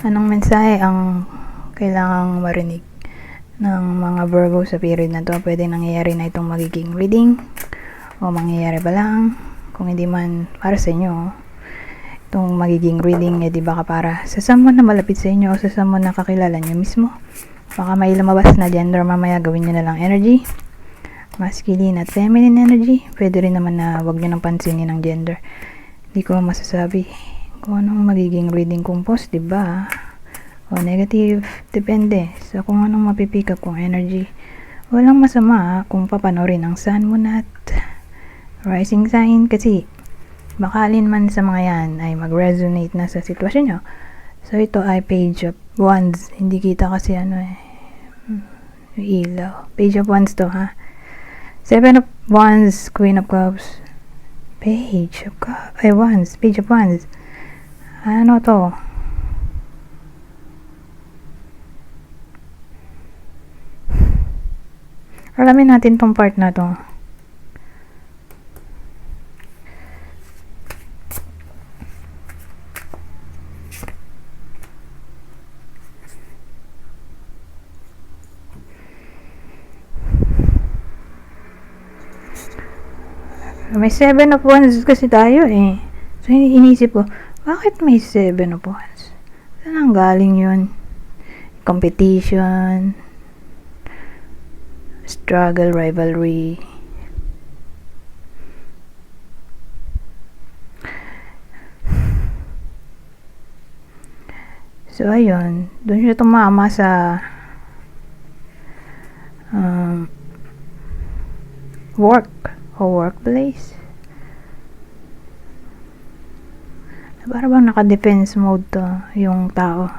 Anong mensahe ang kailangang marinig ng mga Virgo sa period na to? Pwede nangyayari na itong magiging reading o mangyayari ba lang? Kung hindi man para sa inyo, itong magiging reading, di baka para sa someone na malapit sa inyo o sa someone na kakilala nyo mismo. Baka may lumabas na gender, mamaya gawin nyo na lang energy. Masculine at feminine energy. Pwede rin naman na wag nyo nang pansinin ng gender. Hindi ko masasabi kung anong magiging reading kung positive ba o negative. Depende sa kung anong mapipick up kong energy. Walang masama kung papanorin ang sun, moon at rising sign, kasi baka alin man sa mga yan ay mag-resonate na sa sitwasyon nyo. So ito ay page of wands. Hindi kita kasi yung ilaw. Page of wands to, ha? 7 of wands, queen of cups, page of cups, wands, page of wands. Ano to? Alamin natin tong part na to. May 7 of wands kasi tayo eh. So iniisip ko, bakit may 7 of wands? Saan ang galing yun? Competition, struggle, rivalry. So ayun, doon siya tumama sa work o workplace. Para bang naka-defense mode to yung tao.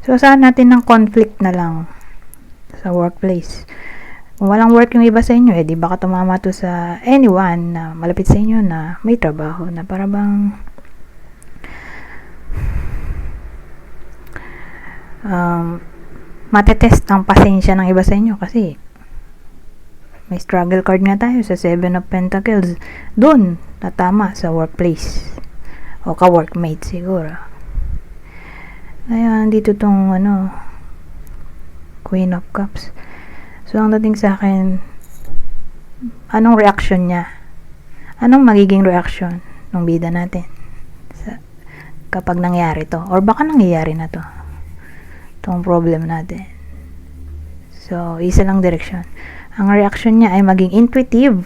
So saan natin ng conflict na lang sa workplace. Kung walang work yung iba sa inyo, di baka tumama to sa anyone na malapit sa inyo na may trabaho, na para bang matetest ang pasensya ng iba sa inyo, kasi may struggle card nga tayo sa 7 of Pentacles. Doon natama sa workplace o ka-workmate siguro. Ngayon dito tong Queen of Cups. So ang dating sa akin, anong reaction niya? Anong magiging reaction ng bida natin kapag nangyari to, or baka nangyayari na to, itong problem natin. So isa lang direksyon. Ang reaction niya ay maging intuitive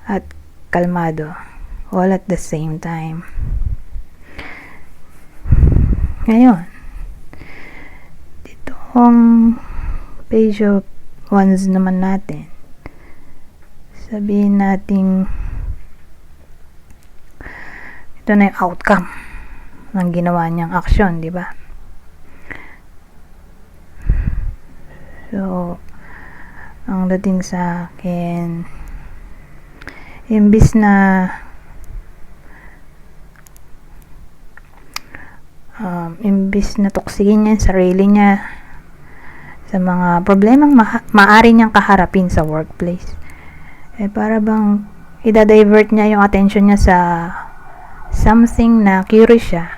at kalmado all at the same time. Ngayon, ditong page of wands naman natin, sabihin natin ito na yung outcome ng ginawa niyang action, di ba? So ang dating sa akin, imbis na toksikin niya yung sarili niya sa mga problemang maaari niyang kaharapin sa workplace, para bang i-divert niya yung attention niya sa something na curious siya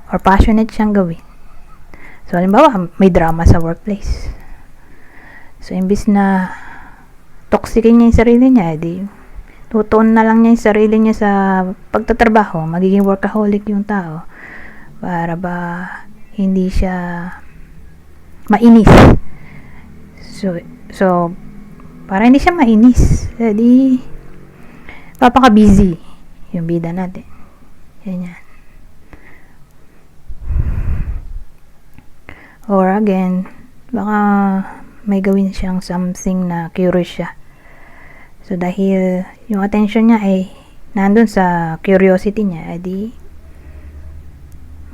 or passionate siyang gawin. So halimbawa, may drama sa workplace. So imbis na toksikin niya yung sarili niya, tutuon na lang niya yung sarili niya sa pagtatrabaho. Magiging workaholic yung tao para ba hindi siya mainis. So para hindi siya mainis, papaka-busy yung bida natin. Ganyan. Or again, baka may gawin siyang something na curious siya. So dahil yung attention niya ay nandun sa curiosity niya,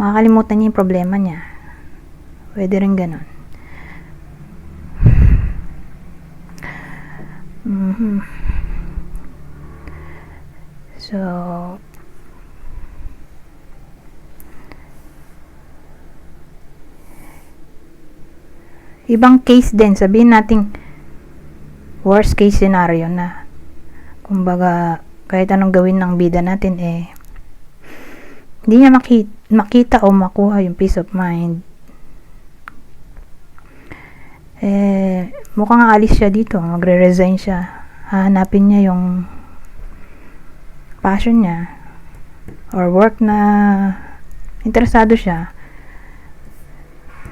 makakalimutan niya yung problema niya. Pwede rin ganun. So ibang case din, sabihin natin worst case scenario na. Kumbaga, kahit anong gawin ng bida natin hindi niya makita o makuha yung peace of mind. Mukhang aalis siya dito, magre-resign siya. Hahanapin niya yung passion niya or work na interesado siya.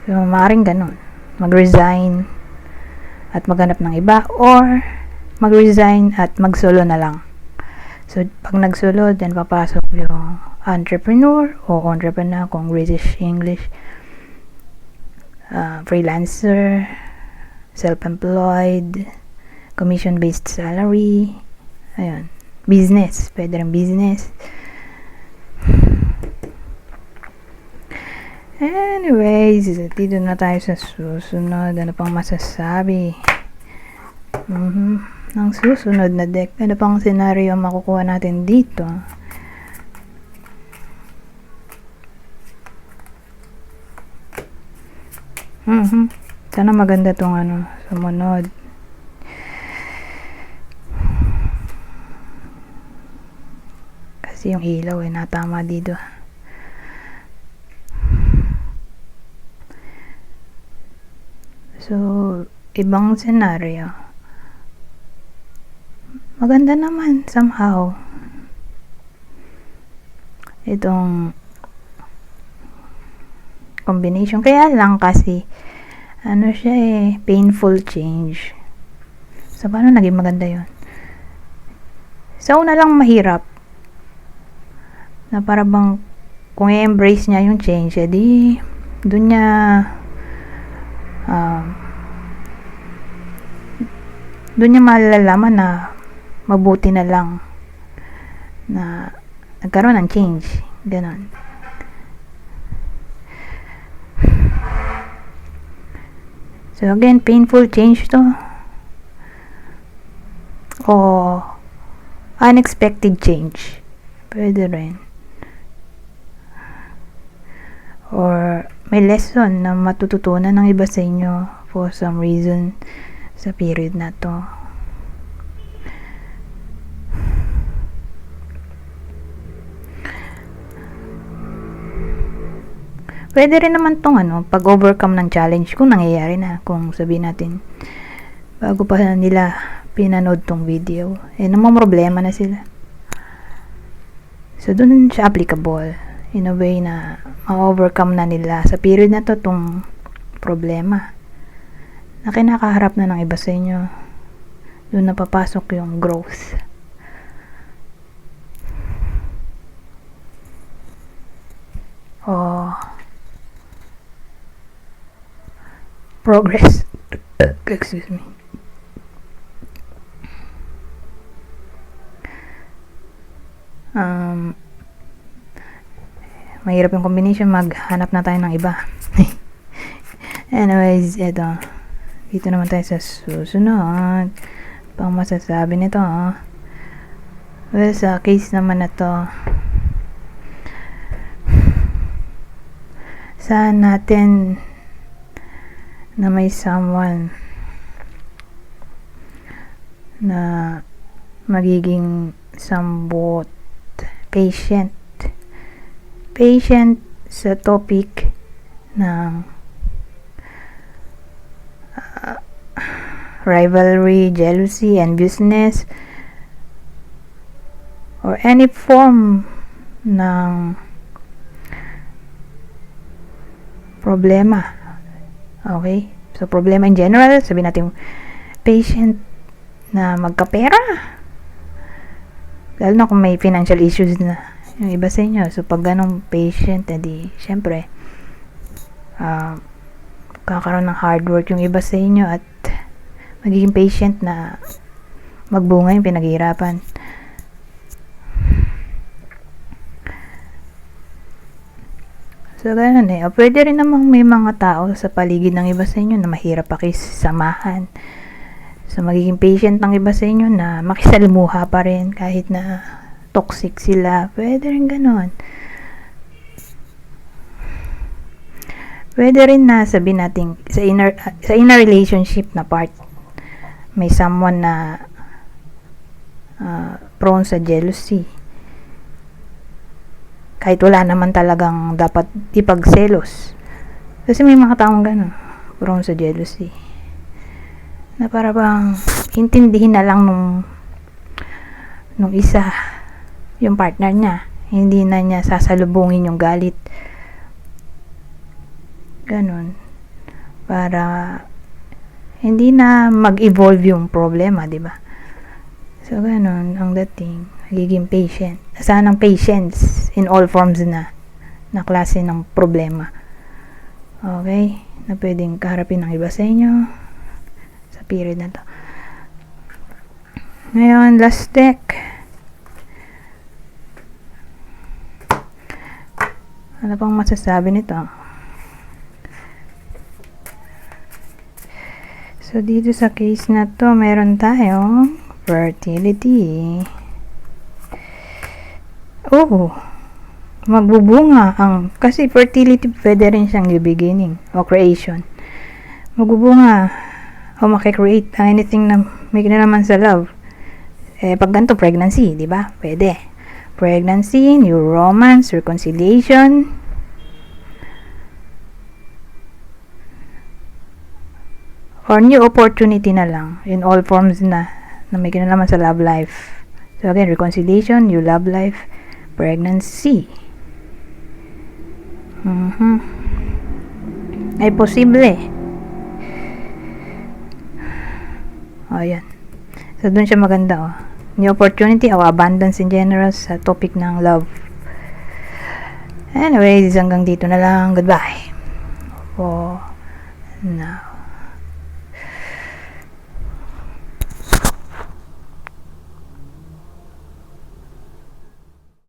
So, maaaring ganun. Mag-resign at maghanap ng iba, or mag-resign at mag-solo na lang. So, pag nag-solo, then papasok yung entrepreneur o entrepreneur kung British English, freelancer, self-employed, commission-based salary, ayun, business, pwede rin business. Anyways, dito na tayo sa susunod. Ano pang masasabi? Ang susunod na deck, ano pang senaryo makukuha natin dito? Sana maganda tong sumunod. Kasi yung ilaw natama dito. So, ibang senaryo. Maganda naman somehow. Itong combination. Kaya lang kasi siya painful change. So, paano naging maganda yun? Sa una lang mahirap. Na para bang kung i-embrace niya yung change, edi doon niya malalaman na mabuti na lang na nagkaroon ng change. Ganon. So again, painful change to. O unexpected change. Pwede rin. Or may lesson na matututunan ng iba sa inyo for some reason sa period na to. Pwede rin naman tong pag-overcome ng challenge kung nangyayari na. Kung sabihin natin, bago pa nila pinanood tong video, namang problema na sila. So, dun siya applicable. In a way na ma-overcome na nila sa period na to tong problema na kinakaharap na ng iba sa inyo. Doon na papasok yung growth. Progress. Excuse me. Mahirap yung combination, maghanap na tayo ng iba. Anyways, eto. Dito naman tayo sa susunod. Pang masasabi nito, well, sa case naman na to, saan natin na may someone na magiging somewhat patient sa topic ng rivalry, jealousy, enviousness, or any form ng problema. Okay? So, problema in general, sabihin natin patient na magkapera. Lalo na kung may financial issues na yung iba sa inyo. So, pag ganong patient, edi, syempre, kakaroon ng hard work yung iba sa inyo at magiging patient na magbunga yung pinaghihirapan. So, ganun O, pwede rin namang may mga tao sa paligid ng iba sa inyo na mahirap pakisamahan. So, magiging patient ng iba sa inyo na makisalimuha pa rin kahit na toxic sila. Pwede rin ganon. Pwede rin na sabihin natin sa inner relationship na part, may someone na prone sa jealousy. Kahit wala naman talagang dapat ipagselos. Kasi may mga taong gano'n, prone sa jealousy. Na para bang intindihin na lang nung isa yung partner niya. Hindi na niya sasalubungin yung galit. Ganon. Para hindi na mag-evolve yung problema, di ba? So, ganon ang dating. Magiging patient. Saan ang patience in all forms na klase ng problema. Okay? Na pwedeng kaharapin ng iba sa inyo sa period na to. Ngayon, last deck. Ano pang masasabi nito? So, dito sa case na to, meron tayong fertility. Oh, magbubunga kasi fertility pwede rin siyang new beginning o creation. Magbubunga o makikreate anything na may kinalaman sa love. Pag ganito, pregnancy, di ba? Pwede. Pregnancy, new romance, reconciliation. Or new opportunity na lang in all forms na may kinalaman sa love life. So again, reconciliation, new love life, pregnancy. Ay posible. Ayan. So dun siya maganda New opportunity o abundance in general sa topic ng love. Anyways, hanggang dito na lang. Goodbye. For now.